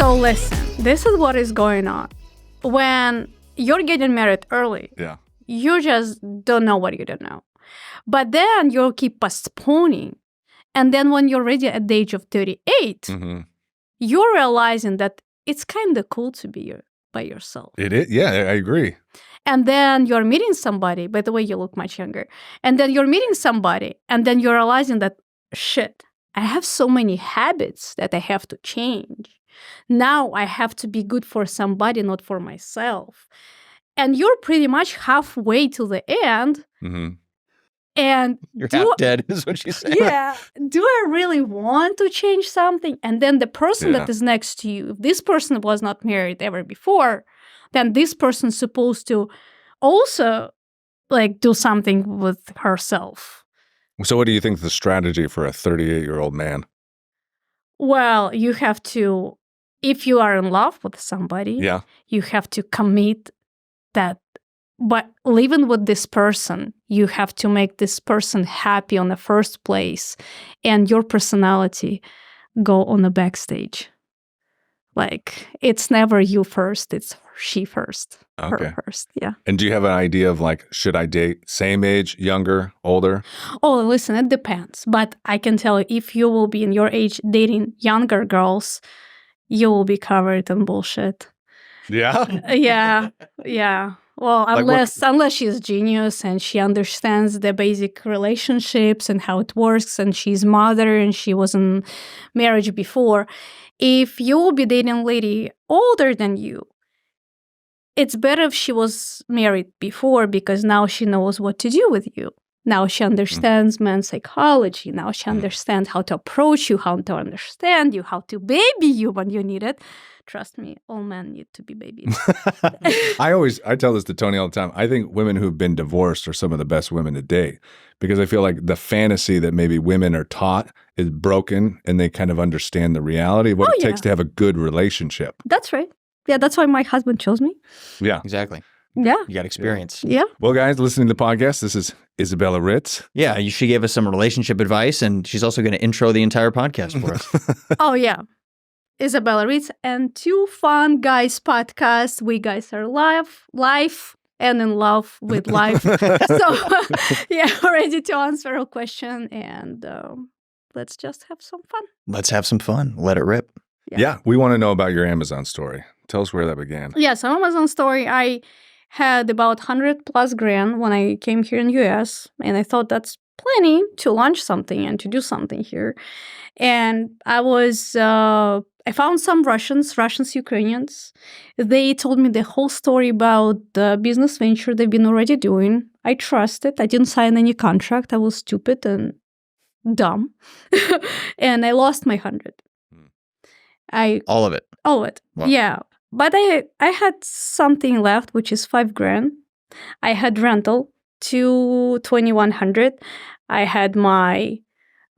So listen, this is what is going on. When you're getting married early, you just don't know what you don't know. But then you'll keep postponing. And then when you're ready at the age of 38, you're realizing that it's kind of cool to be by yourself. It is. Yeah, I agree. And then you're meeting somebody. By the way, you look much younger. And then you're meeting somebody. And then you're realizing that, shit, I have so many habits that I have to change. Now I have to be good for somebody, not for myself. And you're pretty much halfway to the end. And you're half dead, is what she's saying. Yeah. Do I really want to change something? And then the person that is next to you, if this person was not married ever before, then this person's supposed to also like do something with herself. So what do you think the strategy for a 38-year-old man? Well, you have to, if you are in love with somebody, you have to commit that. But living with this person, you have to make this person happy on the first place, and your personality go on the backstage. Like, it's never you first, it's she first, her first, And do you have an idea of like, should I date same age, younger, older? Oh, listen, it depends. But I can tell you, if you will be in your age dating younger girls, you will be covered in bullshit. Yeah? Yeah. Well, unless she's genius and she understands the basic relationships and how it works, and she's mother and she was in marriage before. If you will be dating a lady older than you, it's better if she was married before, because now she knows what to do with you. Now she understands men's psychology. Now she understands how to approach you, how to understand you, how to baby you when you need it. Trust me, all men need to be babied. I tell this to Tony all the time. I think women who've been divorced are some of the best women to date, because I feel like the fantasy that maybe women are taught is broken, and they kind of understand the reality of what it takes to have a good relationship. That's right. Yeah, that's why my husband chose me. Yeah. Exactly. Yeah. You got experience. Yeah. Well, guys, listening to the podcast, this is Izabella Ritz. Yeah, she gave us some relationship advice, and she's also going to intro the entire podcast for us. Oh, yeah. Izabella Ritz and Two Fun Guys podcast. We guys are live and in love with life. So, yeah, ready to answer a question, and let's just have some fun. Let's have some fun. Let it rip. Yeah, we want to know about your Amazon story. Tell us where that began. Yeah, so Amazon story, I had about 100 plus grand when I came here in US, and I thought that's plenty to launch something and to do something here. And I found some Russians, Ukrainians. They told me the whole story about the business venture they've been already doing. I trusted. I didn't sign any contract. I was stupid and dumb. And I lost my 100. All of it. All of it. Wow. Yeah. But I had something left, which is 5 grand. I had rental to 2,100. I had my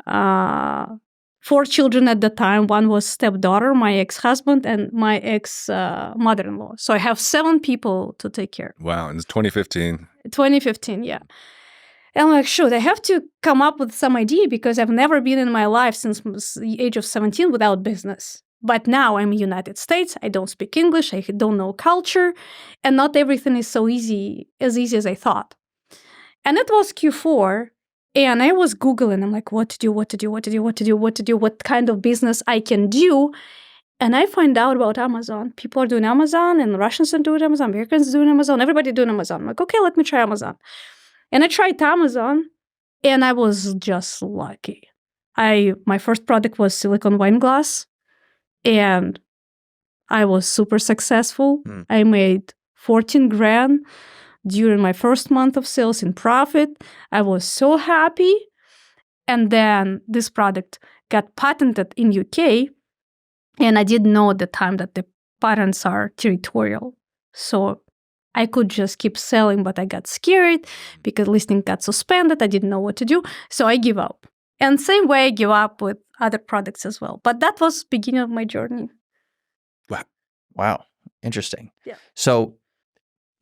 4 children at the time. One was stepdaughter, my ex-husband, and my ex-mother-in-law. So I have 7 people to take care of. Wow. And it's 2015. 2015, yeah. And I'm like, shoot, I have to come up with some idea, because I've never been in my life since the age of 17 without business. But now I'm in the United States. I don't speak English. I don't know culture. And not everything is so easy as I thought. And it was Q4. And I was Googling. I'm like, what to do, what kind of business I can do. And I find out about Amazon. People are doing Amazon, and Russians are doing Amazon, Americans are doing Amazon, everybody doing Amazon. I'm like, okay, let me try Amazon. And I tried Amazon, and I was just lucky. My first product was silicone wine glass, and I was super successful. I made 14 grand during my first month of sales in profit. I was so happy. And then this product got patented in UK, and I didn't know at the time that the patents are territorial. So I could just keep selling, but I got scared because listing got suspended. I didn't know what to do. So I give up. And same way I give up with other products as well. But that was the beginning of my journey. Wow. Interesting. Yeah. So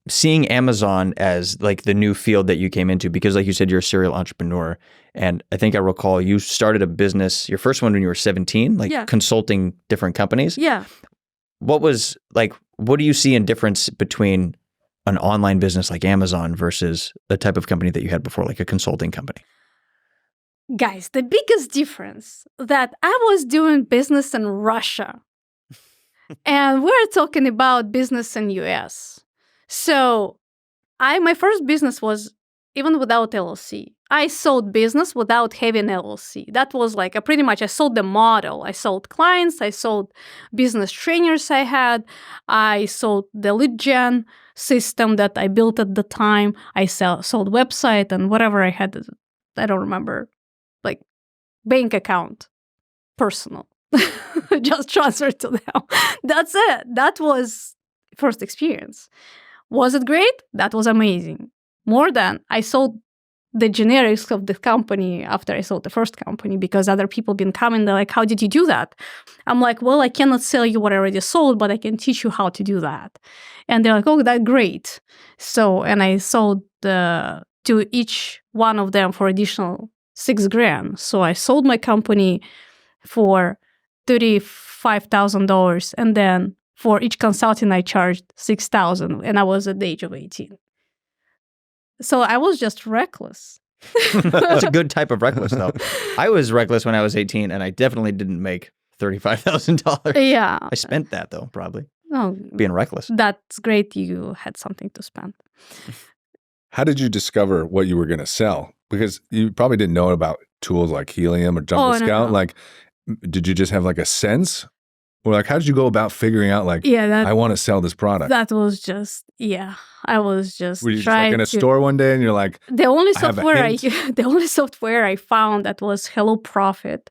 seeing Amazon as like the new field that you came into, because like you said, you're a serial entrepreneur. And I think I recall you started a business, your first one when you were 17, like consulting different companies. Yeah. what do you see in difference between an online business like Amazon versus the type of company that you had before, like a consulting company? Guys, the biggest difference that I was doing business in Russia and we're talking about business in US. So my first business was even without LLC. I sold business without having LLC. That was like pretty much I sold the model. I sold clients, I sold business trainers I had, I sold the lead gen system that I built at the time. I sold website and whatever I had, I don't remember, like bank account, personal. Just transfer to them. That's it. That was first experience. Was it great? That was amazing. More than I sold the generics of the company after I sold the first company because other people been coming. They're like, how did you do that? I'm like, well, I cannot sell you what I already sold, but I can teach you how to do that. And they're like, oh, that's great. So, and I sold to each one of them for additional $6,000. So I sold my company for $35,000. And then for each consulting, I charged $6,000. And I was at the age of 18. So I was just reckless. That's a good type of reckless, though. I was reckless when I was 18, and I definitely didn't make $35,000. Yeah. I spent that, though, probably. Oh, being reckless. That's great. You had something to spend. How did you discover what you were going to sell? Because you probably didn't know about tools like Helium or Jumbo Scout. No. Like, did you just have like a sense? Or like, how did you go about figuring out like, I want to sell this product? That was just, I was just Were you just like in a store one day and you're like, the only software I found that was Hello Profit.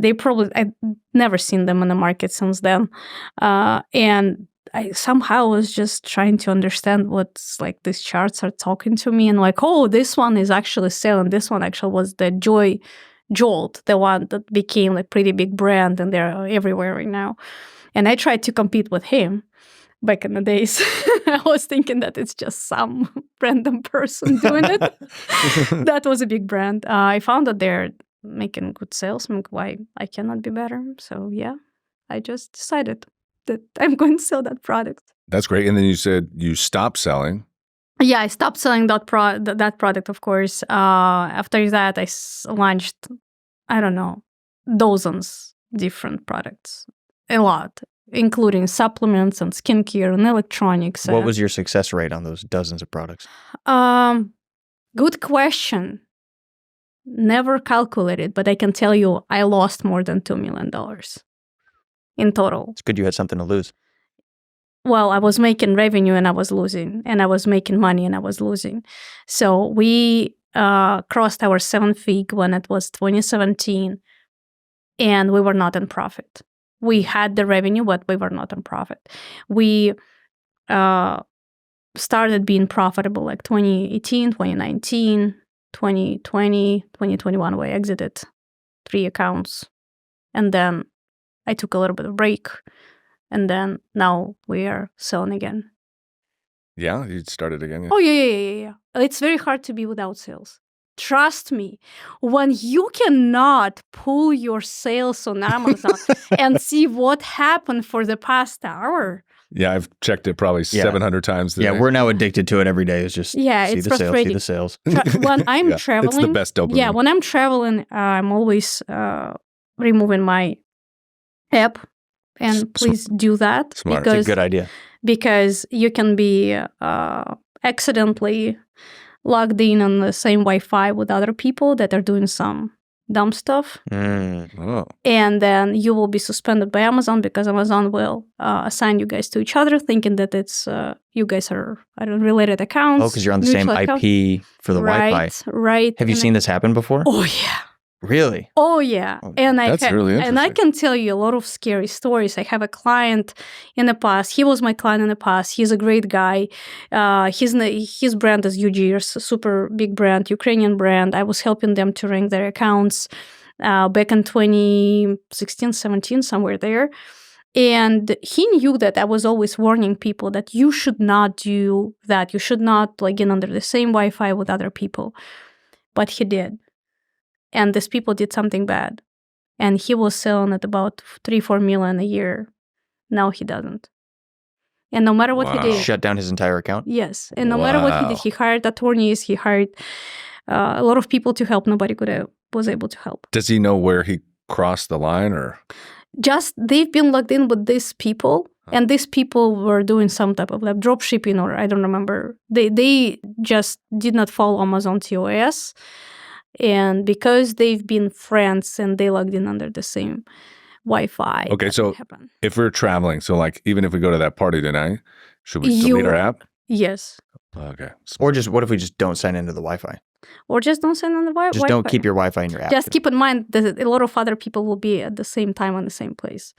I've never seen them in the market since then. And I somehow was just trying to understand what's like these charts are talking to me and like, oh, this one is actually selling. This one actually was the Jolt, the one that became like pretty big brand and they're everywhere right now. And I tried to compete with him back in the days. I was thinking that it's just some random person doing it. That was a big brand. I found that they're making good sales. I'm like, why I cannot be better? So yeah, I just decided that I'm going to sell that product. That's great. And then you said you stopped selling. Yeah, I stopped selling that product, of course. After that, I launched, I don't know, dozens different products. A lot, including supplements and skincare and electronics. What was your success rate on those dozens of products? Good question. Never calculated, but I can tell you I lost more than $2 million in total. It's good you had something to lose. Well, I was making revenue and I was losing, and I was making money and I was losing. So we crossed our 7th fig when it was 2017, and we were not in profit. We had the revenue, but we were not in profit. We started being profitable like 2018, 2019, 2020, 2021. We exited 3 accounts, and then I took a little bit of break. And then now we are selling again. Yeah, you started again. Yeah. Oh, yeah. It's very hard to be without sales. Trust me, when you cannot pull your sales on Amazon and see what happened for the past hour. Yeah, I've checked it probably 700 times today. Yeah, we're now addicted to it every day. It's just see it's the sales, see the sales. When I'm traveling. It's the best dopamine. Yeah, when I'm traveling, I'm always removing my app. And please do that. Smart. Because it's a good idea. Because you can be accidentally logged in on the same Wi-Fi with other people that are doing some dumb stuff. Oh. And then you will be suspended by Amazon because Amazon will assign you guys to each other thinking that it's you guys are related accounts. Oh, because you're on the same IP for the Wi-Fi. Right. Have you seen this happen before? Oh, yeah. Really? Oh, yeah. And that's really interesting. And I can tell you a lot of scary stories. I have a client in the past. He was my client in the past. He's a great guy. His brand is UG, super big brand, Ukrainian brand. I was helping them to rank their accounts back in 2016, 17, somewhere there. And he knew that I was always warning people that you should not do that. You should not log in under the same Wi-Fi with other people. But he did. And these people did something bad. And he was selling at about $3-4 million a year. No, he doesn't. And no matter what he did, Shut down his entire account? yes. And no matter what he did, he hired attorneys, he hired a lot of people to help. Nobody was able to help. Does he know where he crossed the line, or? Just they've been logged in with these people, and these people were doing some type of like drop shipping, or I don't remember. They just did not follow Amazon TOS, and because they've been friends and they logged in under the same Wi-Fi. Okay, so if we're traveling, so like even if we go to that party tonight, should we still need our app? Yes. Okay. Or just what if we just don't sign into the Wi-Fi? Or just don't send on the Wi-Fi. Just don't keep your Wi-Fi in your app. Just keep in mind that a lot of other people will be at the same time on the same place.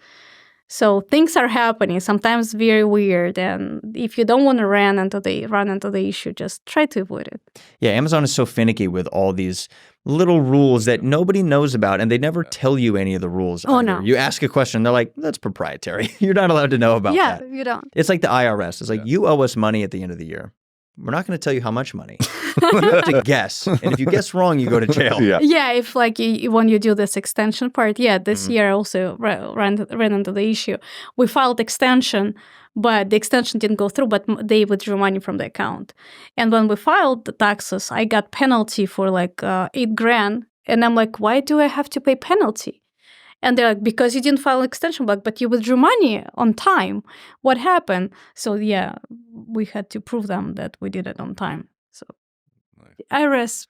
So things are happening, sometimes very weird. And if you don't want to run into the issue, just try to avoid it. Yeah, Amazon is so finicky with all these little rules that nobody knows about, and they never tell you any of the rules. Oh, either. no. You ask a question, they're like, that's proprietary. You're not allowed to know about that. Yeah, you don't. It's like the IRS. It's like, you owe us money at the end of the year. We're not going to tell you how much money. You have to guess. And if you guess wrong, you go to jail. Yeah, if like when you do this extension part, this year I also ran into the issue. We filed extension, but the extension didn't go through, but they withdrew money from the account. And when we filed the taxes, I got penalty for like $8,000. And I'm like, why do I have to pay penalty? And they're like, because you didn't file an extension block, but you withdrew money on time. What happened? So yeah, we had to prove them that we did it on time. So the IRS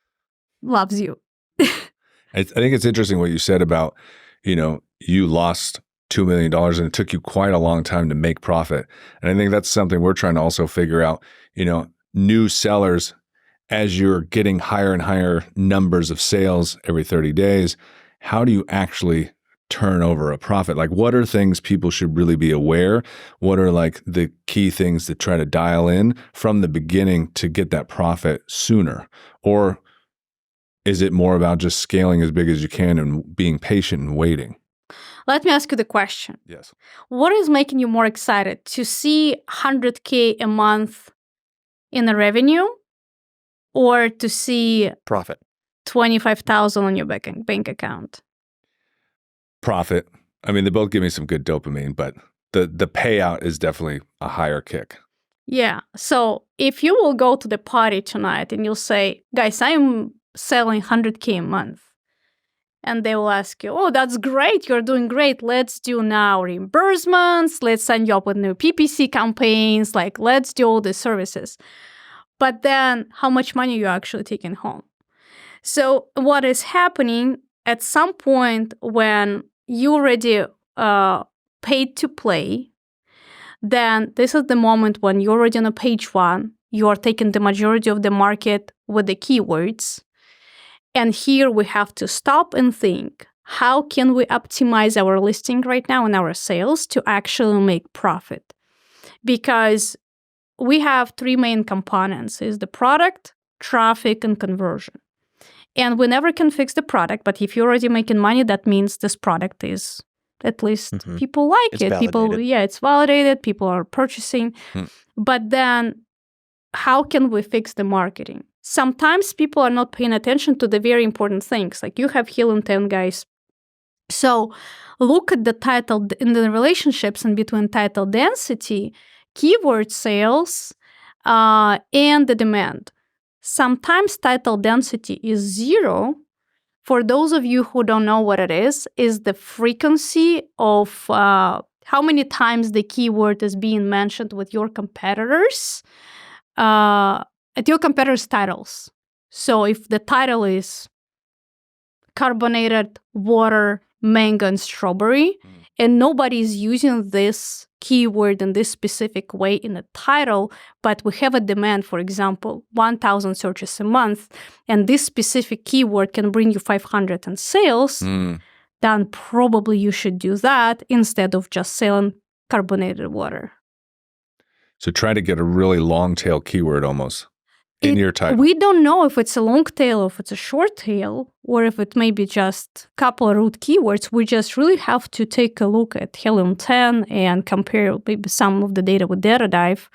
loves you. I think it's interesting what you said about, you lost $2 million and it took you quite a long time to make profit. And I think that's something we're trying to also figure out, new sellers, as you're getting higher and higher numbers of sales every 30 days, how do you actually turn over a profit? Like, what are things people should really be aware? What are like the key things to try to dial in from the beginning to get that profit sooner? Or is it more about just scaling as big as you can and being patient and waiting? Let me ask you the question. Yes. What is making you more excited? To see $100K a month in the revenue, or to see profit $25,000 on your bank account? Profit. I mean, they both give me some good dopamine, but the payout is definitely a higher kick. Yeah. So if you will go to the party tonight and you'll say, guys, I'm selling $100K a month. And they will ask you, oh, that's great. You're doing great. Let's do now reimbursements. Let's sign you up with new PPC campaigns. Like, let's do all the services. But then how much money you're actually taking home? So what is happening at some point when you already paid to play, then this is the moment when you're already on a page one. You are taking the majority of the market with the keywords. And here we have to stop and think, how can we optimize our listing right now and our sales to actually make profit? Because we have three main components: is the product, traffic, and conversion. And we never can fix the product, but if you're already making money, that means this product is, at least people like it's it. Validated. It's validated. People are purchasing. But then how can we fix the marketing? Sometimes people are not paying attention to the very important things. Like, you have Helium 10, guys. So look at the title in the relationships in between title density, keyword sales, and the demand. Sometimes title density is 0. For those of you who don't know what it is the frequency of how many times the keyword is being mentioned with your competitors, at your competitors' titles. So if the title is carbonated water, mango, and strawberry, and nobody is using this keyword in this specific way in the title, but we have a demand, for example, 1,000 searches a month, and this specific keyword can bring you 500 in sales, then probably you should do that instead of just selling carbonated water. So try to get a really long tail keyword almost in your title. We don't know if it's a long tail or if it's a short tail, or if it may be just a couple of root keywords. We just really have to take a look at Helium 10 and compare maybe some of the data with DataDive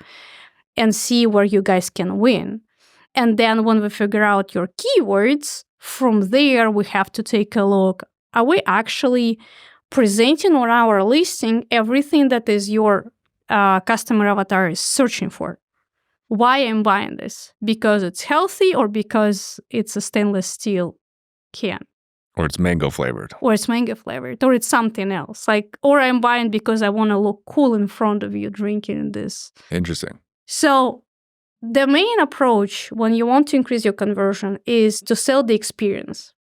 and see where you guys can win. And then when we figure out your keywords, from there we have to take a look. Are we actually presenting on our listing everything that is your customer avatar is searching for. Why I'm buying this? Because it's healthy or because it's a stainless steel can? Or it's mango flavored. Or it's mango flavored, or it's something else. Or I'm buying because I want to look cool in front of you drinking this. Interesting. So the main approach when you want to increase your conversion is to sell the experience.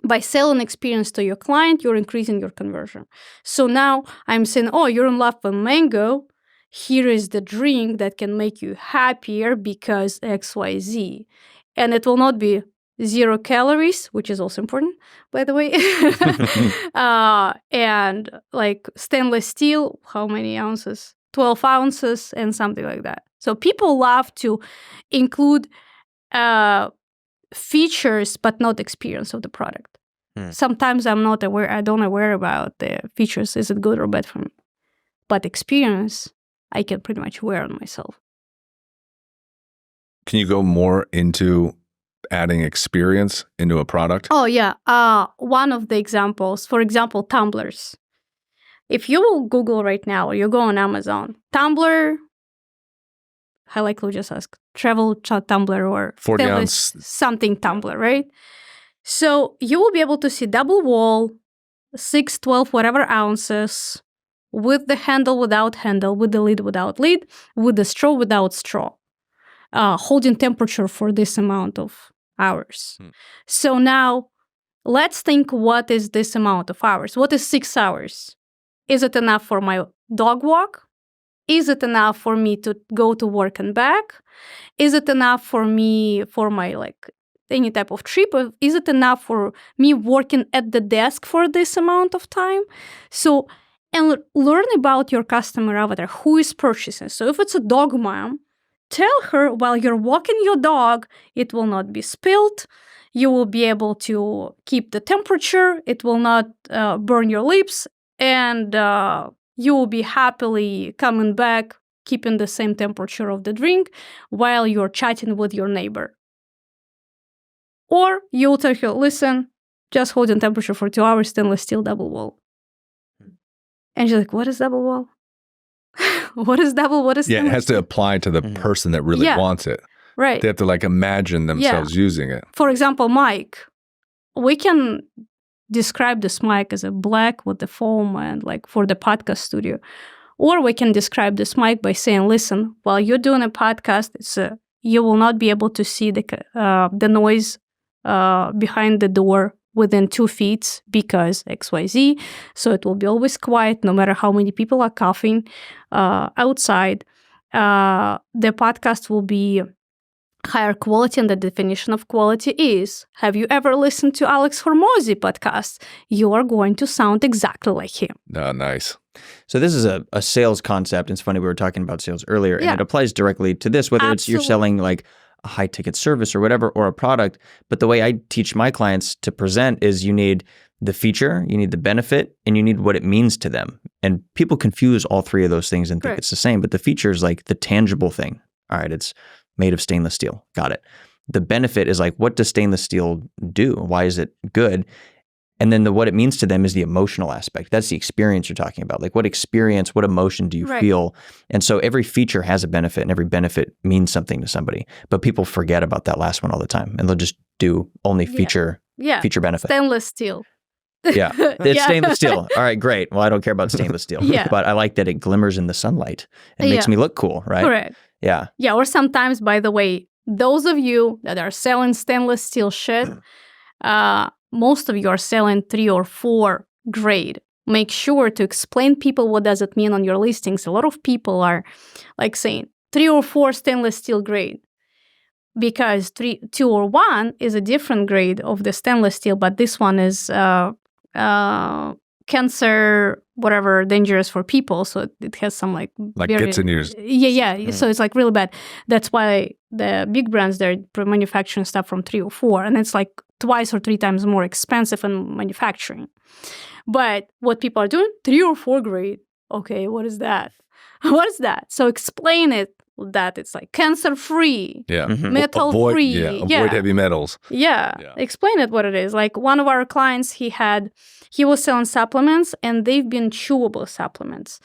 By selling experience to your client, you're increasing your conversion. So now I'm saying, oh, you're in love with mango. Here is the drink that can make you happier because XYZ. And it will not be 0 calories, which is also important, by the way. And like stainless steel, how many ounces? 12 ounces and something like that. So people love to include features, but not experience of the product. Sometimes I don't aware about the features. Is it good or bad for me? But experience, I can pretty much wear on myself. Can you go more into adding experience into a product? Oh, yeah. One of the examples, for example, Tumblers. If you will Google right now or you go on Amazon, Tumbler, I likely just ask travel tumbler or 40 ounce something tumbler, right? So you will be able to see double wall, 6, 12, whatever ounces, with the handle without handle, with the lid without lid, with the straw without straw, holding temperature for this amount of hours. So now let's think, what is this amount of hours? What is 6 hours? Is it enough for my dog walk? Is it enough for me to go to work and back? Is it enough for me for my any type of trip? Is it enough for me working at the desk for this amount of time? So, and learn about your customer avatar, who is purchasing. So if it's a dog mom, tell her while you're walking your dog, it will not be spilled. You will be able to keep the temperature. It will not burn your lips. And you will be happily coming back, keeping the same temperature of the drink while you're chatting with your neighbor. Or you'll tell her, listen, just holding temperature for 2 hours, stainless steel double wall. And she's like, what is double wall? What is double? What is it has to apply to the person that really wants it. Right. They have to imagine themselves using it. For example, mic. We can describe this mic as a black with the foam and for the podcast studio. Or we can describe this mic by saying, listen, while you're doing a podcast, you will not be able to see the noise behind the door within 2 feet because XYZ. So it will be always quiet no matter how many people are coughing outside. The podcast will be higher quality, and the definition of quality is, have you ever listened to Alex Hormozi podcast? You are going to sound exactly like him. Nice. So this is a sales concept. It's funny, we were talking about sales earlier, and it applies directly to this, whether it's you're selling a high ticket service or whatever, or a product. But the way I teach my clients to present is you need the feature, you need the benefit, and you need what it means to them. And people confuse all 3 of those things and think it's the same, but the feature is the tangible thing. All right, it's made of stainless steel. Got it. The benefit is what does stainless steel do? Why is it good? And then what it means to them is the emotional aspect. That's the experience you're talking about. What experience, what emotion do you feel? And so every feature has a benefit, and every benefit means something to somebody. But people forget about that last one all the time, and they'll just do only feature benefit. Stainless steel. Yeah, it's stainless steel. All right, great. Well, I don't care about stainless steel. But I like that it glimmers in the sunlight and makes me look cool, right? Correct. Yeah. Yeah, or sometimes, by the way, those of you that are selling stainless steel shit, most of you are selling 3 or 4 grade. Make sure to explain people what does it mean on your listings. A lot of people are saying 3 or 4 stainless steel grade, because 2 or 1 is a different grade of the stainless steel, but this one is cancer, whatever, dangerous for people. So it has some gets in yours. Yeah. So it's really bad. That's why the big brands, they're manufacturing stuff from 3 or 4, and it's twice or 3 times more expensive in manufacturing. But what people are doing, 3 or 4 grade. Okay, what is that? What is that? So explain it that it's like cancer-free, Yeah. metal-free. Avoid heavy metals. Yeah. Explain it what it is. Like one of our clients, he was selling supplements, and they've been chewable supplements.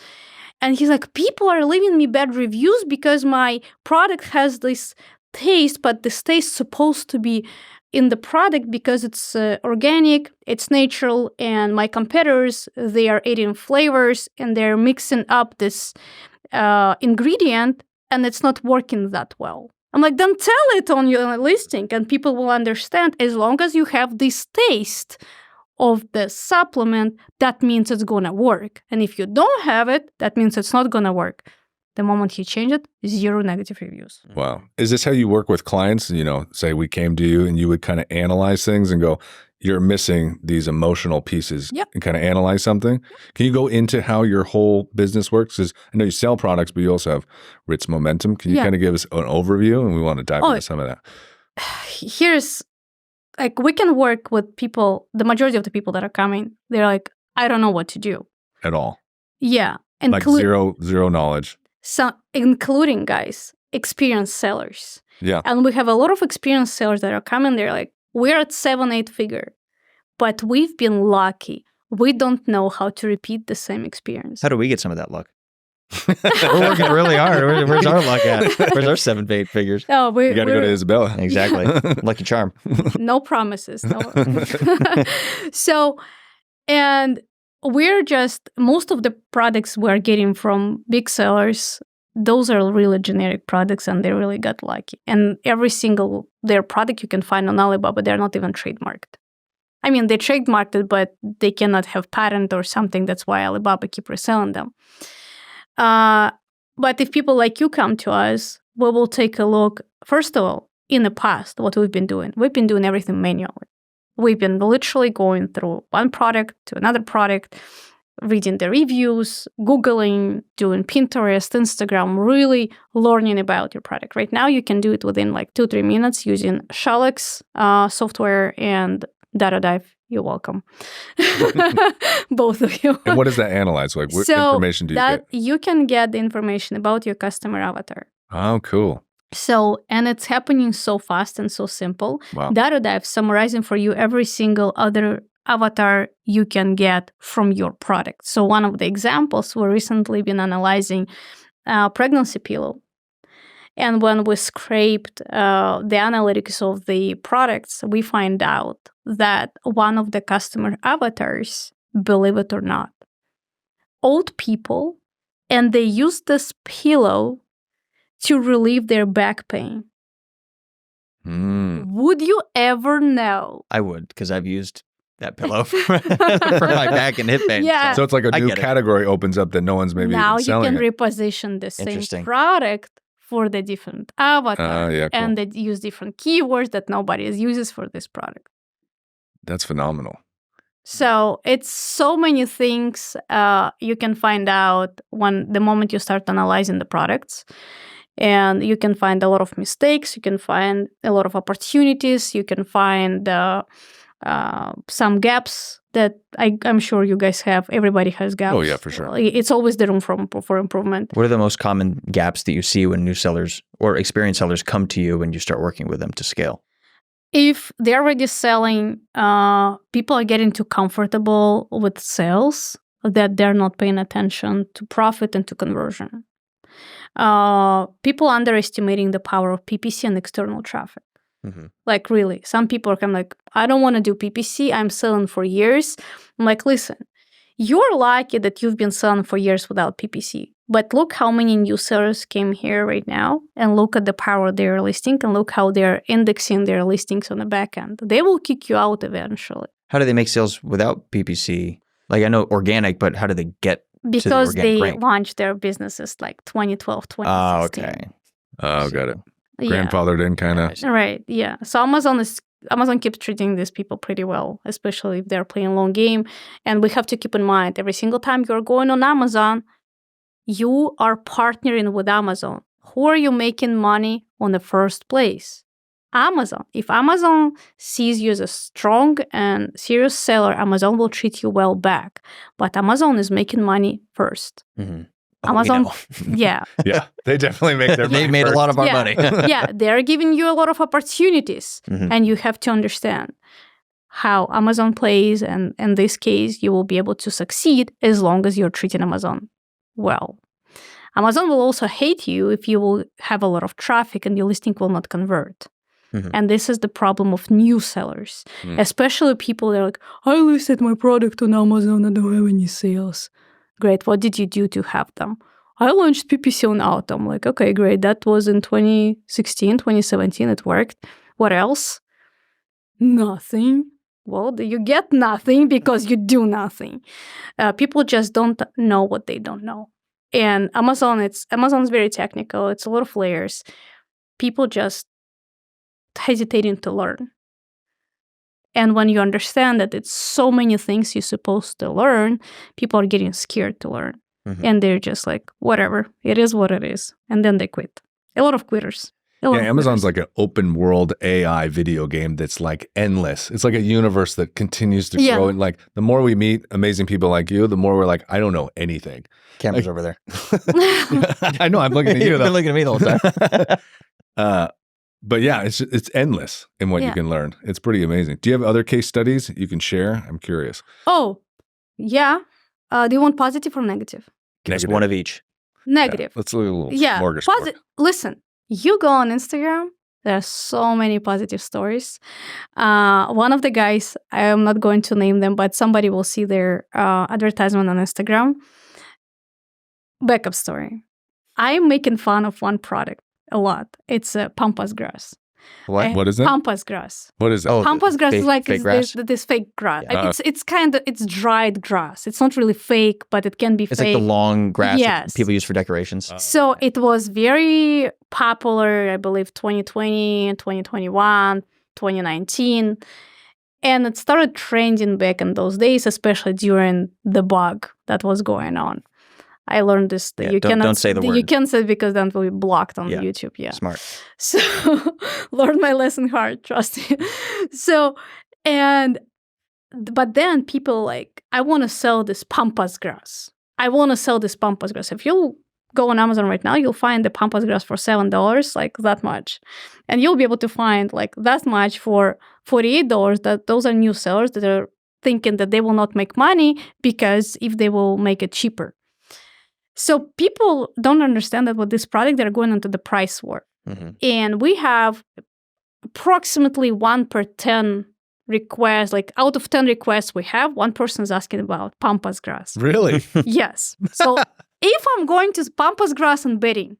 And he's like, people are leaving me bad reviews because my product has this taste, but this taste is supposed to be in the product because it's organic, it's natural, and my competitors, they are adding flavors and they're mixing up this ingredient, and it's not working that well. I'm like, then tell it on your listing and people will understand. As long as you have this taste of the supplement, that means it's going to work. And if you don't have it, that means it's not going to work. The moment you change it, 0 negative reviews. Wow. Is this how you work with clients? You know, say we came to you and you would kind of analyze things and go, you're missing these emotional pieces and kind of analyze something. Can you go into how your whole business works? Because I know you sell products, but you also have Ritz Momentum. Can you kind of give us an overview? And we want to dive into some of that. Here's, like, we can work with people, the majority of the people that are coming, they're like, I don't know what to do. At all? Yeah. Like zero knowledge. So, including, guys, experienced sellers. Yeah. And we have a lot of experienced sellers that are coming. They're like, we're at 7-8 figure, but we've been lucky. We don't know how to repeat the same experience. How do we get some of that luck? We're working really hard. Where's our luck at? Where's our 7-8 figures? Oh, you got to go to Izabella. Exactly. Lucky charm. No promises. No. So, and we're just, most of the products we're getting from big sellers, those are really generic products and they really got lucky. And every single their product you can find on Alibaba, they're not even trademarked. I mean, they trademarked it, but they cannot have patent or something. That's why Alibaba keep reselling them. But if people like you come to us, we will take a look. First of all, in the past, what we've been doing everything manually. We've been literally going through one product to another product, reading the reviews, Googling, doing Pinterest, Instagram, really learning about your product. Right now, you can do it within like 2-3 minutes using Shalix software and Data Dive. You're welcome. Both of you. And what does that analyze? Like, what information do you get? You can get the information about your customer avatar. Oh, cool. So, and it's happening so fast and so simple. Wow. Data Dive summarizing for you every single other avatar you can get from your product. So one of the examples, we recently been analyzing pregnancy pillow. And when we scraped the analytics of the products, we find out that one of the customer avatars, believe it or not, old people, and they use this pillow to relieve their back pain. Would you ever know? I would, because I've used that pillow for my back and hip pain. Yeah. So it's like a new category opens up that no one's maybe now even selling. Now you can reposition the same product for the different avatar. Cool. And they use different keywords that nobody uses for this product. That's phenomenal. So it's so many things you can find out the moment you start analyzing the products. And you can find a lot of mistakes. You can find a lot of opportunities. You can find some gaps that I'm sure you guys have. Everybody has gaps. Oh, yeah, for sure. It's always the room for improvement. What are the most common gaps that you see when new sellers or experienced sellers come to you when you start working with them to scale? If they're already selling, people are getting too comfortable with sales that they're not paying attention to profit and to conversion. People underestimating the power of PPC and external traffic. Mm-hmm. Like really, some people are kind of like, I don't want to do PPC. I'm selling for years. I'm like, listen, you're lucky that you've been selling for years without PPC. But look how many new sellers came here right now and look at the power of their listing and look how they're indexing their listings on the back end. They will kick you out eventually. How do they make sales without PPC? Like I know organic, but how do they get because to the they rank? Launched their businesses like 2012, 2016. Oh, okay. Oh, got it. Grandfathered in kind of. Right, yeah. So Amazon keeps treating these people pretty well, especially if they're playing long game. And we have to keep in mind, every single time you're going on Amazon, you are partnering with Amazon. Who are you making money on the first place? Amazon. If Amazon sees you as a strong and serious seller, Amazon will treat you well back. But Amazon is making money first. Mm-hmm. Amazon, yeah. Yeah, they definitely make their money. They made first. a lot of our Yeah. money. Yeah, they're giving you a lot of opportunities, and you have to understand how Amazon plays, and in this case, you will be able to succeed as long as you're treating Amazon well. Amazon will also hate you if you will have a lot of traffic and your listing will not convert. And this is the problem of new sellers, especially people that are like, I listed my product on Amazon, I don't have any sales. Great, what did you do to have them? I launched PPC on Auto. I'm like, okay, great. That was in 2016, 2017. It worked. What else? Nothing. Well, you get nothing because you do nothing. People just don't know what they don't know. And Amazon's very technical. It's a lot of layers. People just hesitating to learn. And when you understand that it's so many things you're supposed to learn, people are getting scared to learn. And they're just like, whatever, it is what it is. And then they quit. A lot of quitters. Amazon's like an open world AI video game that's like endless. It's like a universe that continues to grow. And like the more we meet amazing people like you, the more we're like, I don't know anything. Camera's over there. I know, I'm looking at you You've though. been looking at me the whole time. But yeah, it's endless in what you can learn. It's pretty amazing. Do you have other case studies you can share? I'm curious. Oh, yeah. Do you want positive or negative? Give us one of each. Negative. Yeah, let's look at a little smorgasbord. Listen, you go on Instagram, there are so many positive stories. One of the guys, I am not going to name them, but somebody will see their advertisement on Instagram. Backup story. I'm making fun of one product a lot. It's pampas grass. What is it? Pampas grass. What is it? Oh, pampas grass is like fake grass? this fake grass. Yeah. It's dried grass. It's not really fake, but it can be It's fake. like the long grass Yes. that people use for decorations. So it was very popular, I believe, 2020, 2021, 2019. And it started trending back in those days, especially during the bug that was going on. I learned this. Yeah, don't say the word. You can't say it because then we'll be blocked on YouTube. Yeah. Smart. So learned my lesson hard, trust me. But then people like, I want to sell this pampas grass. I want to sell this pampas grass. If you go on Amazon right now, you'll find the pampas grass for $7, like that much. And you'll be able to find like that much for $48. That those are new sellers that are thinking that they will not make money because if they will make it cheaper. So people don't understand that with this product, they're going into the price war. And we have approximately 1 per 10 requests. Like out of 10 requests we have, one person is asking about pampas grass. Really? Yes. So if I'm going to pampas grass and bedding,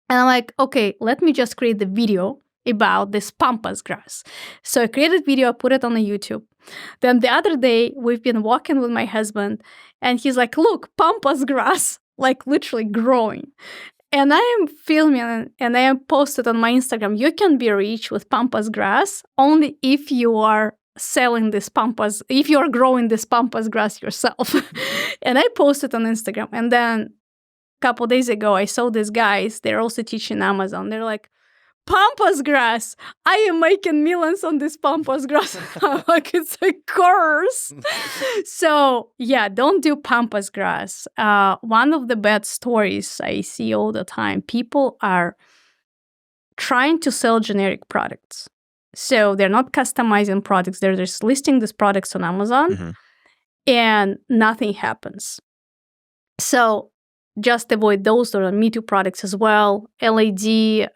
and I'm like, okay, let me just create the video about this pampas grass. So I created video, I put it on the YouTube. Then the other day, we've been walking with my husband, and he's like, look, pampas grass, like literally growing. And I am filming, and I am posted on my Instagram. You can be rich with pampas grass only if you are selling this pampas, if you are growing this pampas grass yourself. And I posted on Instagram. And then a couple days ago, I saw these guys, they're also teaching Amazon. They're like, pampas grass. I am making millions on this pampas grass. Like it's a curse. So yeah, don't do pampas grass. One of the bad stories I see all the time, people are trying to sell generic products. So they're not customizing products. They're just listing these products on Amazon and nothing happens. So just avoid those. There are Me Too products as well. LAD,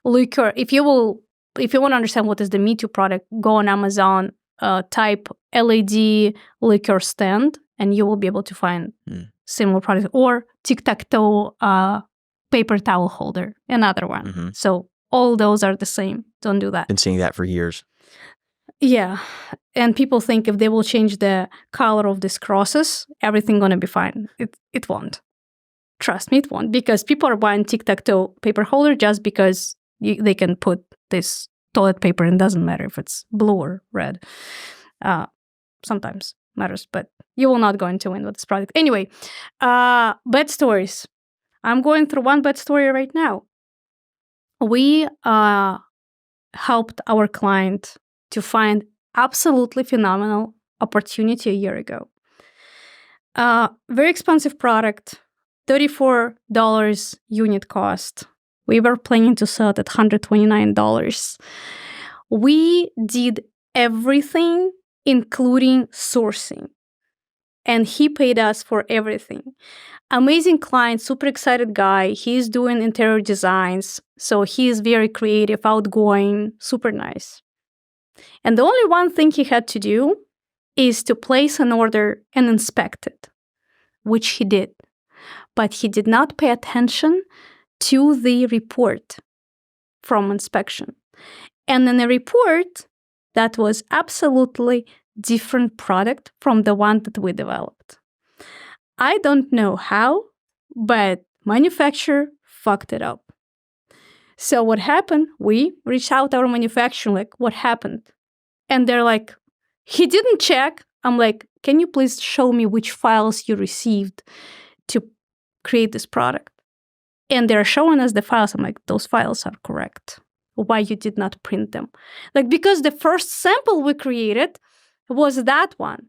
liquor. If you want to understand what is the Me Too product, go on Amazon, type LAD liquor stand, and you will be able to find similar products. Or tic-tac-toe paper towel holder, another one. So all those are the same. Don't do that. Been seeing that for years. Yeah. And people think if they will change the color of these crosses, everything going to be fine. It won't. Trust me, it won't. Because people are buying tic-tac-toe paper holder just because they can put this toilet paper, and it doesn't matter if it's blue or red. Sometimes matters, but you will not going to win with this product. Anyway, bad stories. I'm going through one bad story right now. We helped our client to find absolutely phenomenal opportunity a year ago. Very expensive product. $34 unit cost. We were planning to sell it at $129. We did everything, including sourcing. And he paid us for everything. Amazing client, super excited guy. He's doing interior designs. So he is very creative, outgoing, super nice. And the only one thing he had to do is to place an order and inspect it, which he did. But he did not pay attention to the report from inspection. And in the report, that was absolutely different product from the one that we developed. I don't know how, but manufacturer fucked it up. So what happened? We reached out to our manufacturer, like, what happened? And they're like, he didn't check. I'm like, can you please show me which files you received to create this product? And they're showing us the files. I'm like, those files are correct. Why you did not print them? Like, because the first sample we created was that one.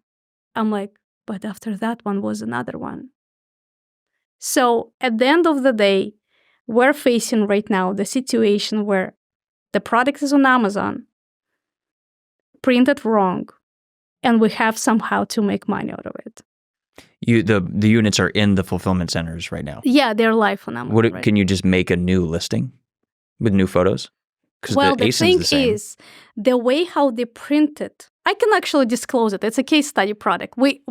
I'm like, but after that one was another one. So at the end of the day, we're facing right now the situation where the product is on Amazon, printed wrong, and we have somehow to make money out of it. The units are in the fulfillment centers right now. Yeah, they're live on Amazon. Can you just make a new listing with new photos? Well, the thing is, the way how they print it, I can actually disclose it. It's a case study product. We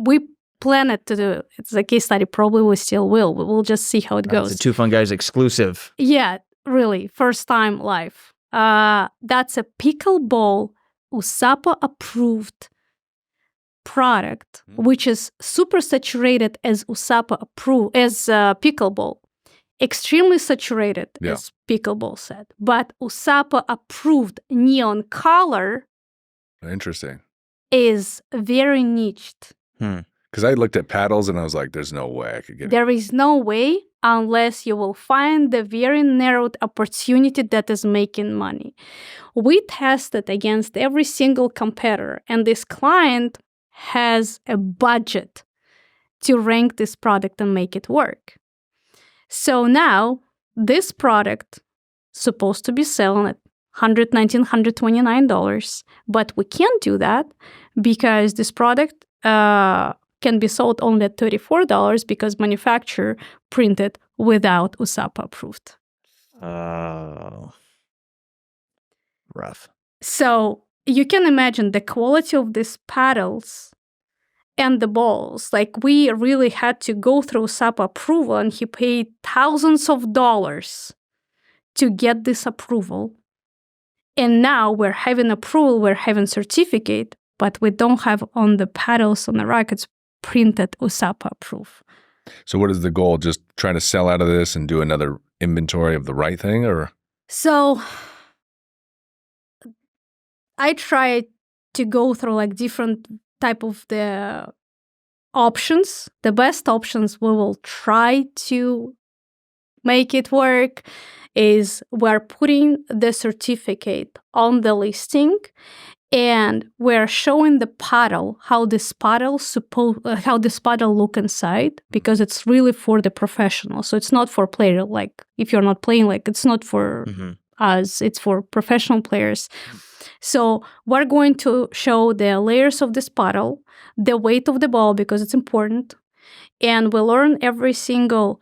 plan it to do. It's a case study. Probably we still will. We'll just see how it goes. It's a Two Fun Guys exclusive. Yeah, really. First time live. That's a pickleball USAPA approved product, which is super saturated as USAPA approved, as pickleball. Extremely saturated, as pickleball said. But USAPA approved neon color. Interesting. Is very niched. Because I looked at paddles and I was like, there's no way I could get it. There is no way unless you will find the very narrowed opportunity that is making money. We tested against every single competitor, and this client has a budget to rank this product and make it work. So now this product supposed to be selling at $119, $129, but we can't do that because this product can be sold only at $34 because manufacturer printed without USAPA approved. Oh, rough. So you can imagine the quality of these paddles and the balls. Like, we really had to go through USAPA approval, and he paid thousands of dollars to get this approval. And now we're having approval, we're having certificate, but we don't have on the paddles, on the rackets, printed USAPA approved. So what is the goal? Just trying to sell out of this and do another inventory of the right thing, or? So I try to go through like different type of the options. The best options we will try to make it work is we're putting the certificate on the listing, and we're showing the paddle how this paddle look inside, because it's really for the professional. So it's not for player. Like, if you're not playing, like, it's not for us. It's for professional players. So we're going to show the layers of this paddle, the weight of the ball, because it's important, and we'll learn every single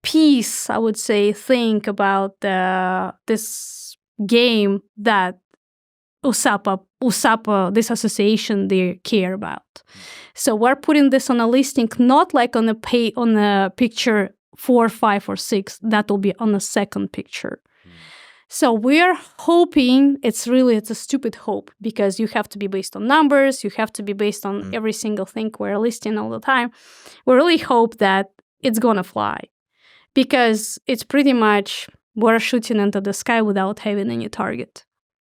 piece, I would say, think about this game that USAPA, this association, they care about. So we're putting this on a listing, not like on a picture 4, 5, or 6. That will be on the second picture. So we're hoping, it's a stupid hope, because you have to be based on numbers, you have to be based on every single thing we're listing all the time. We really hope that it's gonna fly, because it's pretty much we're shooting into the sky without having any target.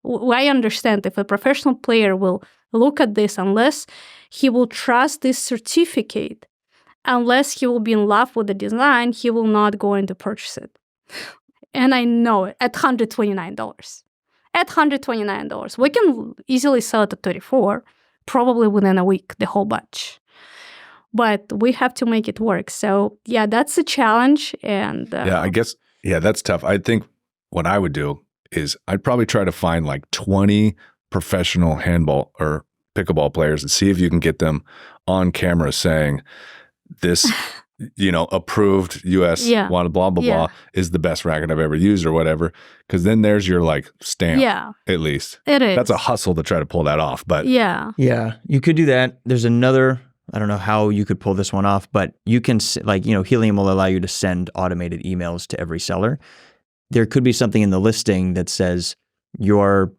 I understand if a professional player will look at this, unless he will trust this certificate, unless he will be in love with the design, he will not go in to purchase it. And I know it, at $129. At $129. We can easily sell it at $34, probably within a week, the whole batch. but we have to make it work. So yeah, that's a challenge. And I guess, that's tough. I think what I would do is I'd probably try to find like 20 professional handball or pickleball players and see if you can get them on camera saying this, approved US blah, blah, blah, is the best racket I've ever used or whatever. Because then there's your like stamp, at least. It is. That's a hustle to try to pull that off. But yeah, you could do that. There's another, I don't know how you could pull this one off, but you can, Helium will allow you to send automated emails to every seller. There could be something in the listing that says your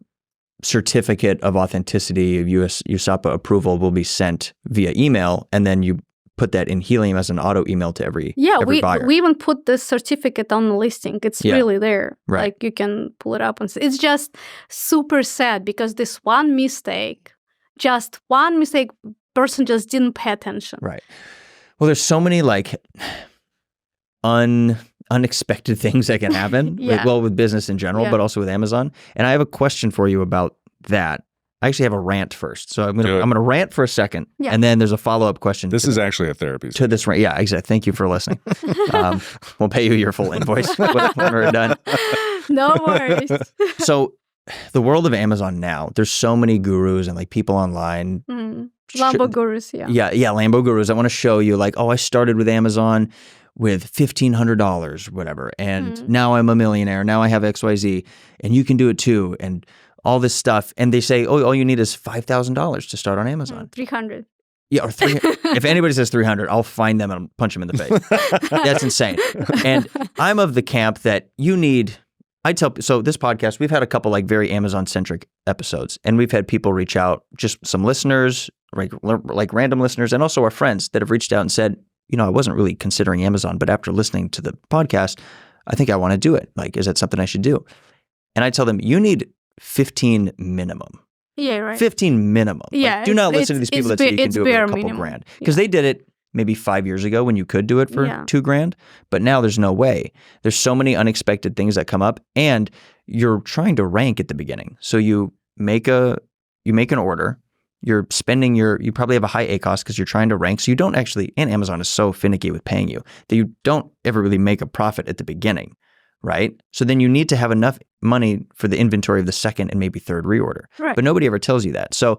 certificate of authenticity of USAPA approval will be sent via email, and then you put that in Helium as an auto email to every buyer. We even put the certificate on the listing. It's really there. Right. Like you can pull it up and see. It's just super sad because this one mistake, person just didn't pay attention. Right. Well, there's so many like unexpected things that can happen, with business in general, but also with Amazon. And I have a question for you about that. I actually have a rant first. So I'm gonna rant for a second, and then there's a follow-up question. This is actually a therapy to this rant. Yeah, exactly. Thank you for listening. We'll pay you your full invoice when we're done. No worries. So the world of Amazon now, there's so many gurus and like people online. Lambo gurus, Yeah, Lambo gurus. I want to show you like, I started with Amazon with $1,500, whatever. And now I'm a millionaire. Now I have XYZ and you can do it too. And all this stuff. And they say, all you need is $5,000 to start on Amazon. 300. Yeah, or 300. If anybody says 300, I'll find them and punch them in the face. That's insane. And I'm of the camp that you need, so this podcast, we've had a couple like very Amazon-centric episodes. And we've had people reach out, just some listeners, like random listeners, and also our friends that have reached out and said, I wasn't really considering Amazon, but after listening to the podcast, I think I want to do it. Like, is that something I should do? And I tell them, you need 15 minimum. Yeah, right. 15 minimum. Yeah. Like, do not listen to these people that say you can do it for a couple grand. Because they did it maybe 5 years ago when you could do it for $2,000, but now there's no way. There's so many unexpected things that come up, and you're trying to rank at the beginning. So you make an order. You're spending you probably have a high ACoS because you're trying to rank. So you don't actually, and Amazon is so finicky with paying you that you don't ever really make a profit at the beginning, right? So then you need to have enough money for the inventory of the second and maybe third reorder. Right. But nobody ever tells you that. So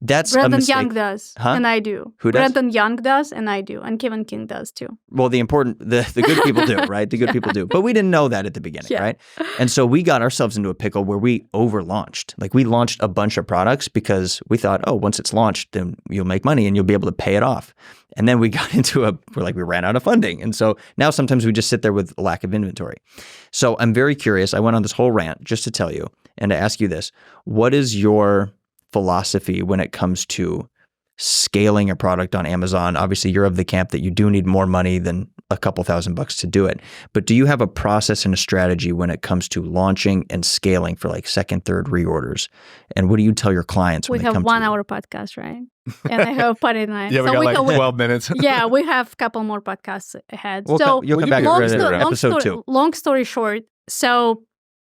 that's Brandon Young does, and I do. Who does? Brandon Young does, and I do. And Kevin King does too. Well, the good people do, right? The good people do. But we didn't know that at the beginning, right? And so we got ourselves into a pickle where we over-launched. Like we launched a bunch of products because we thought, once it's launched, then you'll make money and you'll be able to pay it off. And then we got into we ran out of funding. And so now sometimes we just sit there with a lack of inventory. So I'm very curious. I went on this whole rant just to tell you and to ask you this. What is your philosophy when it comes to scaling a product on Amazon? Obviously, you're of the camp that you do need more money than a couple $1,000 to do it. But do you have a process and a strategy when it comes to launching and scaling for like second, third reorders? And what do you tell your clients when they come to you? We have 1 hour podcast, right? And I have put it in. Yeah, we got 12 minutes. Yeah, we have a couple more podcasts ahead. You'll come back to episode 2. Long story short, so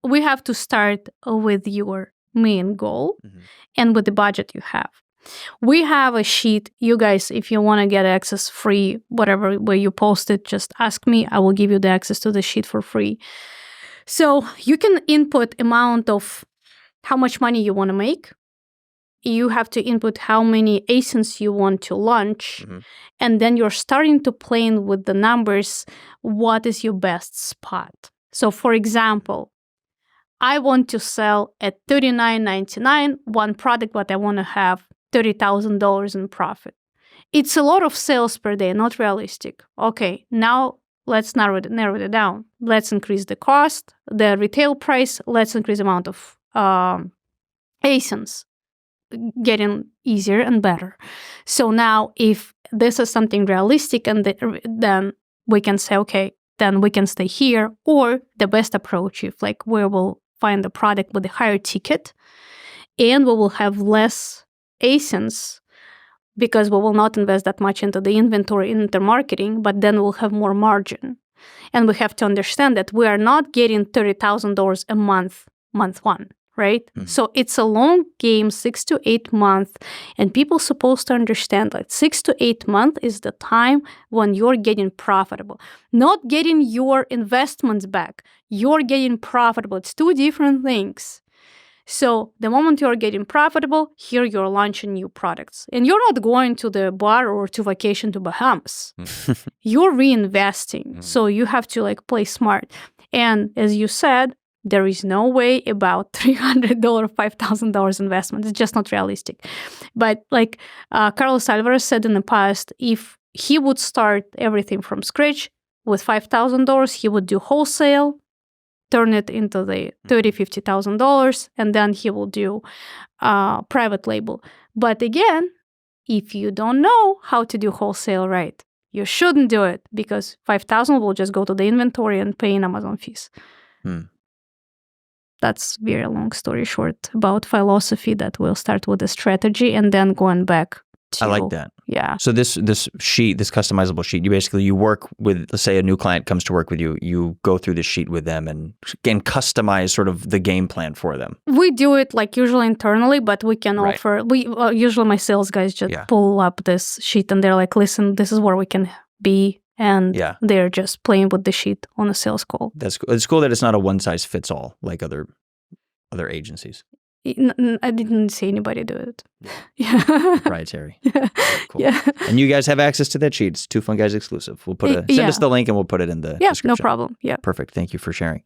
we have to start with your main goal and with the budget you have. We have a sheet. You guys, if you want to get access free, whatever way you post it, just ask me. I will give you the access to the sheet for free. So you can input amount of how much money you want to make. You have to input how many ASINs you want to launch. And then you're starting to play with the numbers. What is your best spot? So for example, I want to sell at $39.99 one product, but I want to have $30,000 in profit. It's a lot of sales per day, not realistic. Okay, now let's narrow it down. Let's increase the cost, the retail price. Let's increase the amount of ASINs, getting easier and better. So now if this is something realistic, and then we can say, okay, then we can stay here. Or the best approach, if like we will find the product with a higher ticket, and we will have less ASINs because we will not invest that much into the inventory, into marketing, but then we'll have more margin. And we have to understand that we are not getting $30,000 a month one, right? So it's a long game, 6 to 8 months, and people supposed to understand that 6 to 8 months is the time when you're getting profitable, not getting your investments back. You're getting profitable. It's two different things. So the moment you're getting profitable, here you're launching new products. And you're not going to the bar or to vacation to Bahamas. You're reinvesting. So you have to like play smart. And as you said, there is no way about $300, $5,000 investment. It's just not realistic. But like Carlos Alvarez said in the past, if he would start everything from scratch with $5,000, he would do wholesale, turn it into the $30,000, $50,000, and then he will do private label. But again, if you don't know how to do wholesale right, you shouldn't do it because $5,000 will just go to the inventory and pay in Amazon fees. That's very long story short about philosophy that will start with a strategy and then going back to... I like that. Yeah. So this sheet, this customizable sheet, you work with, let's say a new client comes to work with you, you go through the sheet with them and customize sort of the game plan for them. We do it like usually internally, but we can offer, usually my sales guys just pull up this sheet and they're like, listen, this is where we can be. And they're just playing with the sheet on a sales call. That's cool. It's cool that it's not a one-size-fits-all like other agencies. I didn't see anybody do it. Yeah. Proprietary. Cool. Yeah. And you guys have access to that sheet. It's Two Fun Guys exclusive. We'll put send us the link and we'll put it in the description. No problem. Yeah. Perfect. Thank you for sharing.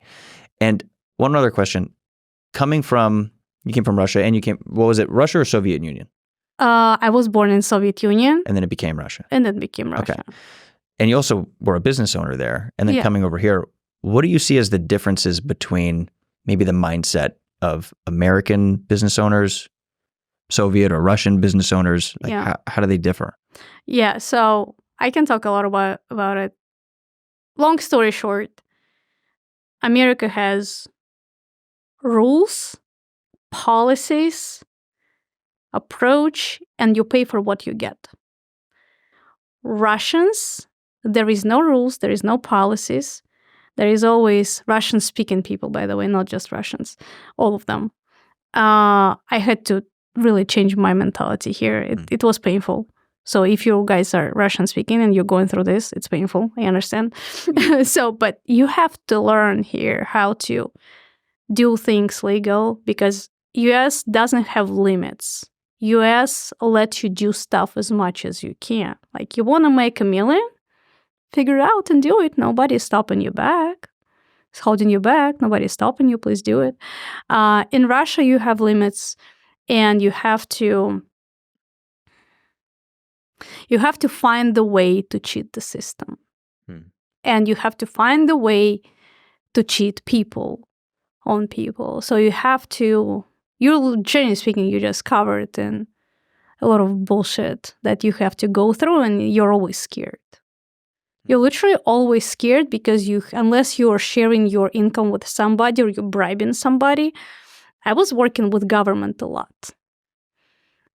And one other question. You came from Russia and what was it, Russia or Soviet Union? I was born in Soviet Union. And then it became Russia. Okay. And you also were a business owner there. And then coming over here, what do you see as the differences between maybe the mindset of American business owners, Soviet or Russian business owners? Like how do they differ? Yeah, so I can talk a lot about it. Long story short, America has rules, policies, approach, and you pay for what you get. Russians, there is no rules, there is no policies. There is always Russian-speaking people, by the way, not just Russians, all of them. I had to really change my mentality here. It was painful. So if you guys are Russian-speaking and you're going through this, it's painful. I understand. But you have to learn here how to do things legal because US doesn't have limits. US lets you do stuff as much as you can. Like you want to make $1 million? Figure it out and do it. Nobody's stopping you back. It's holding you back. Nobody's stopping you. Please do it. In Russia, you have limits, and you have to find the way to cheat the system, and you have to find the way to cheat people on people. So you have to. You're generally speaking, you just covered in a lot of bullshit that you have to go through, and you're always scared. You're literally always scared because unless you are sharing your income with somebody or you're bribing somebody. I was working with government a lot.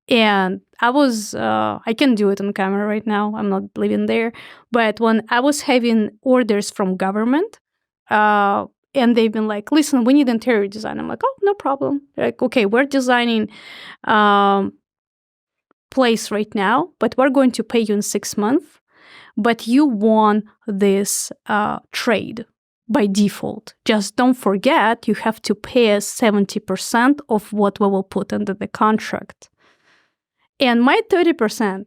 And I can do it on camera right now. I'm not living there. But when I was having orders from government, and they've been like, listen, we need interior design. I'm like, oh, no problem. They're like, okay, we're designing place right now, but we're going to pay you in 6 months. But you won this trade by default. Just don't forget, you have to pay us 70% of what we will put under the contract. And my 30%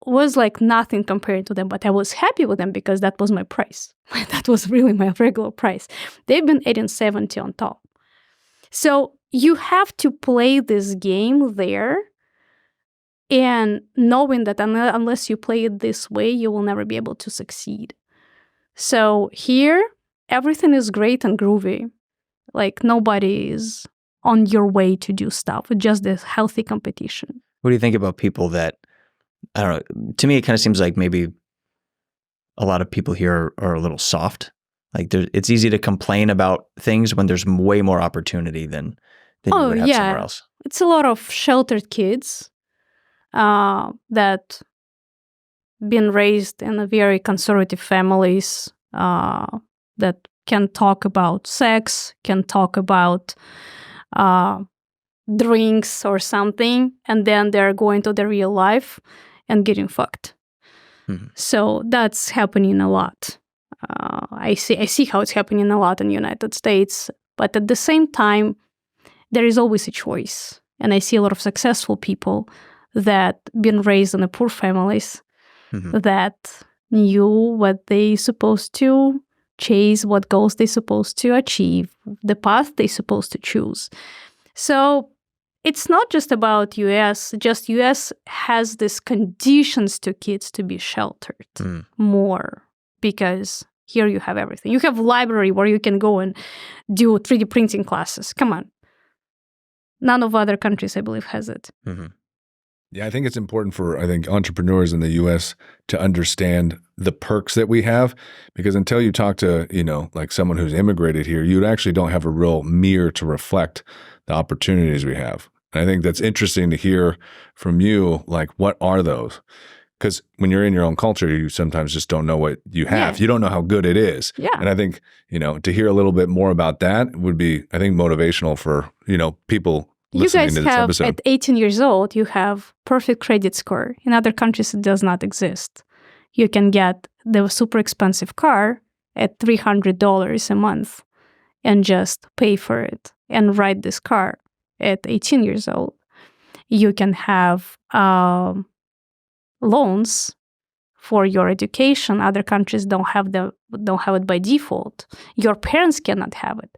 was like nothing compared to them, but I was happy with them because that was my price. That was really my regular price. They've been adding 70 on top. So you have to play this game there. And knowing that unless you play it this way, you will never be able to succeed. So here, everything is great and groovy. Like nobody is on your way to do stuff. It's just this healthy competition. What do you think about people that, I don't know, to me it kind of seems like maybe a lot of people here are a little soft. Like it's easy to complain about things when there's way more opportunity than you would have somewhere else. It's a lot of sheltered kids. That been raised in a very conservative families that can talk about sex, can talk about drinks or something, and then they're going to the real life and getting fucked. So that's happening a lot. I see how it's happening a lot in the United States, but at the same time, there is always a choice. And I see a lot of successful people that been raised in the poor families that knew what they supposed to chase, what goals they supposed to achieve, the path they supposed to choose. So it's not just about US, just US has these conditions to kids to be sheltered more, because here you have everything. You have a library where you can go and do 3D printing classes. Come on. None of other countries, I believe, has it. Yeah, I think it's important for, entrepreneurs in the U.S. to understand the perks that we have, because until you talk to, like someone who's immigrated here, you actually don't have a real mirror to reflect the opportunities we have. And I think that's interesting to hear from you, like, what are those? Because when you're in your own culture, you sometimes just don't know what you have. Yeah. You don't know how good it is. Yeah. And I think, to hear a little bit more about that would be, I think, motivational for, people listening to this episode. At 18 years old, you have perfect credit score. In other countries, it does not exist. You can get the super expensive car at $300 a month and just pay for it and ride this car at 18 years old. You can have loans for your education. Other countries don't have it by default. Your parents cannot have it.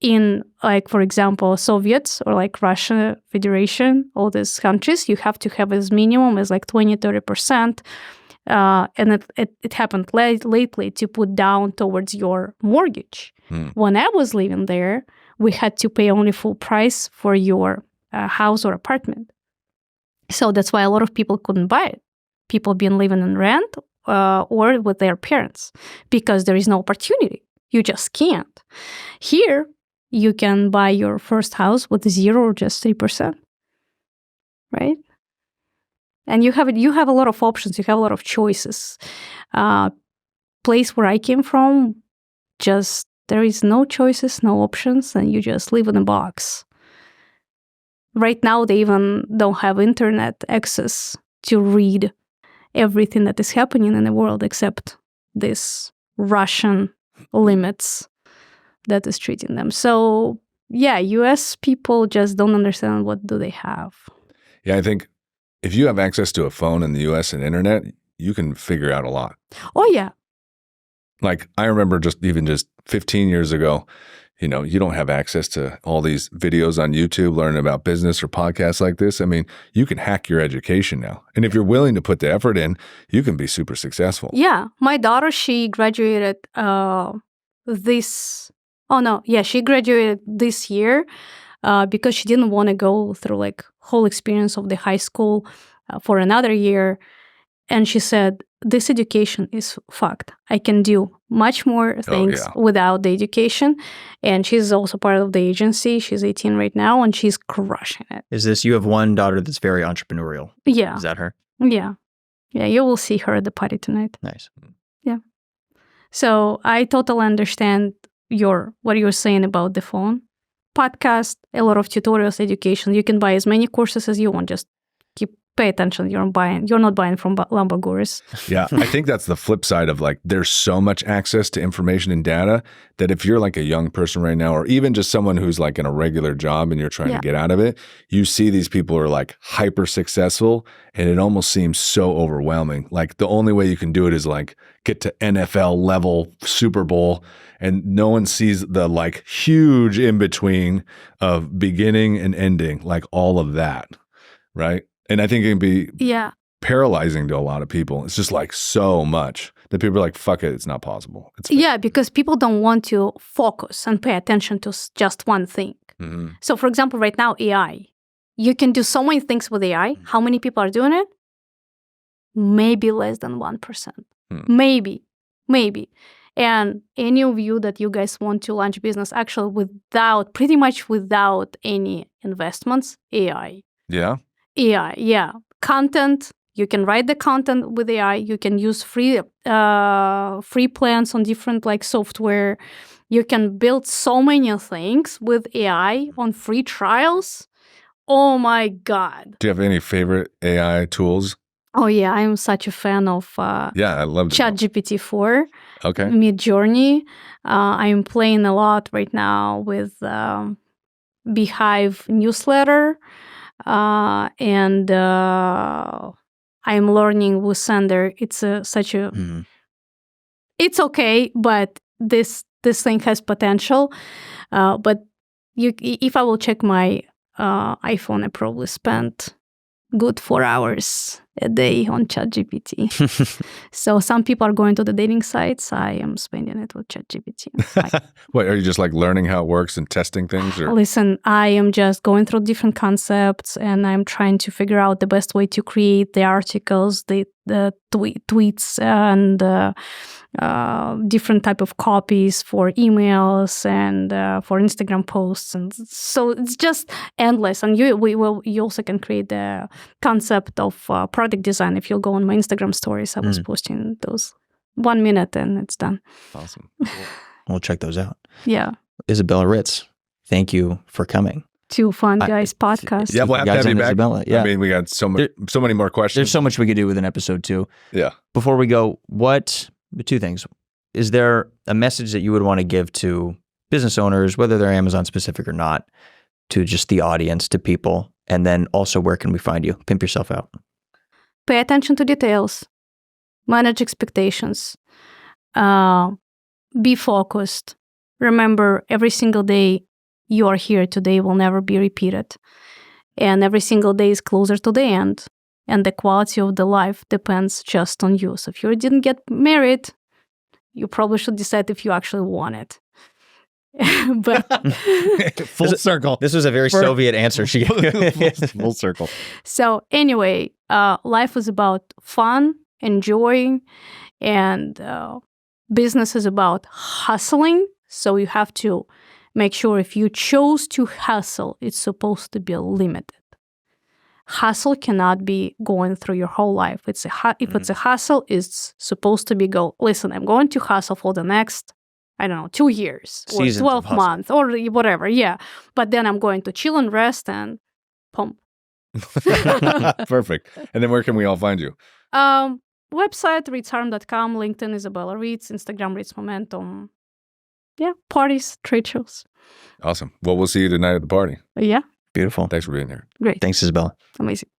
In, like, for example, Soviets or like Russia Federation, all these countries, you have to have as minimum as like 20-30%. And it happened lately to put down towards your mortgage. When I was living there, we had to pay only full price for your house or apartment. So that's why a lot of people couldn't buy it. People been living in rent or with their parents because there is no opportunity. You just can't. Here, you can buy your first house with 0 or just 3%, right? And you have a lot of options. You have a lot of choices. Place where I came from, just there is no choices, no options, and you just live in a box. Right now, they even don't have internet access to read everything that is happening in the world except this Russian limits that is treating them. So, yeah, US people just don't understand what do they have. Yeah, I think if you have access to a phone in the US and internet, you can figure out a lot. Oh, yeah. Like, I remember just 15 years ago, you don't have access to all these videos on YouTube learning about business or podcasts like this. I mean, you can hack your education now. And if you're willing to put the effort in, you can be super successful. Yeah. My daughter, she graduated she graduated this year because she didn't want to go through like whole experience of the high school for another year. And she said, this education is fucked. I can do much more things without the education. And she's also part of the agency. She's 18 right now, and she's crushing it. You have one daughter that's very entrepreneurial. Yeah. Is that her? Yeah. Yeah, you will see her at the party tonight. Nice. Yeah. So I totally understand what you're saying about the phone. Podcast, a lot of tutorials, education. You can buy as many courses as you want. Just pay attention. You're not buying from Lamborghinis. Yeah, I think that's the flip side of like, there's so much access to information and data that if you're like a young person right now, or even just someone who's like in a regular job and you're trying to get out of it, you see these people are like hyper successful and it almost seems so overwhelming. Like the only way you can do it is like get to NFL level Super Bowl, and no one sees the like huge in between of beginning and ending, like all of that, right? And I think it can be paralyzing to a lot of people. It's just like so much that people are like, fuck it, it's not possible. Because people don't want to focus and pay attention to just one thing. Mm-hmm. So for example, right now, AI. You can do so many things with AI. How many people are doing it? Maybe less than 1%. Maybe. And any of you that you guys want to launch business actually pretty much without any investments, AI. Yeah. AI, yeah. Content, you can write the content with AI. You can use free plans on different like software. You can build so many things with AI on free trials. Oh my God. Do you have any favorite AI tools? Oh yeah, I'm such a fan of I love ChatGPT 4. Okay. Midjourney. I'm playing a lot right now with Beehive newsletter. And I'm learning WooSender. It's such a... It's okay, but this thing has potential. But if I will check my iPhone, I probably spent good 4 hours a day on ChatGPT. So some people are going to the dating sites. I am spending it with ChatGPT. What, are you just like learning how it works and testing things? Or? Listen, I am just going through different concepts and I'm trying to figure out the best way to create the articles, the tweets and different type of copies for emails and for Instagram posts. And so it's just endless. And you also can create the concept of product design. If you'll go on my Instagram stories, I was posting those 1 minute and it's done. Awesome. We'll check those out. Yeah. Izabella Ritz, thank you for coming. To Fun Guys podcast. Yeah, we'll have to have you back. Izabella, yeah. I mean, we got so many more questions. There's so much we could do with an episode 2. Yeah. Before we go, 2 things. Is there a message that you would want to give to business owners, whether they're Amazon specific or not, to just the audience, to people? And then also, where can we find you? Pimp yourself out. Pay attention to details. Manage expectations. Be focused. Remember, every single day you are here today will never be repeated. And every single day is closer to the end. And the quality of the life depends just on you. So if you didn't get married, you probably should decide if you actually want it. But full circle. This was a very Soviet answer she gave. Full circle. So anyway, life is about fun, enjoying, and business is about hustling. So you have to make sure if you chose to hustle, it's supposed to be limited. Hustle cannot be going through your whole life. If it's a hustle, it's supposed to be listen, I'm going to hustle for the next, 2 years or Seasons 12 months or whatever. Yeah. But then I'm going to chill and rest and pump. Perfect. And then where can we all find you? Website, ritzharm.com, LinkedIn, Izabella Ritz, Instagram, Ritz Momentum. Yeah. Parties, trade shows. Awesome. Well, we'll see you tonight at the party. Yeah. Beautiful. Thanks for being here. Great. Thanks, Izabella. Amazing.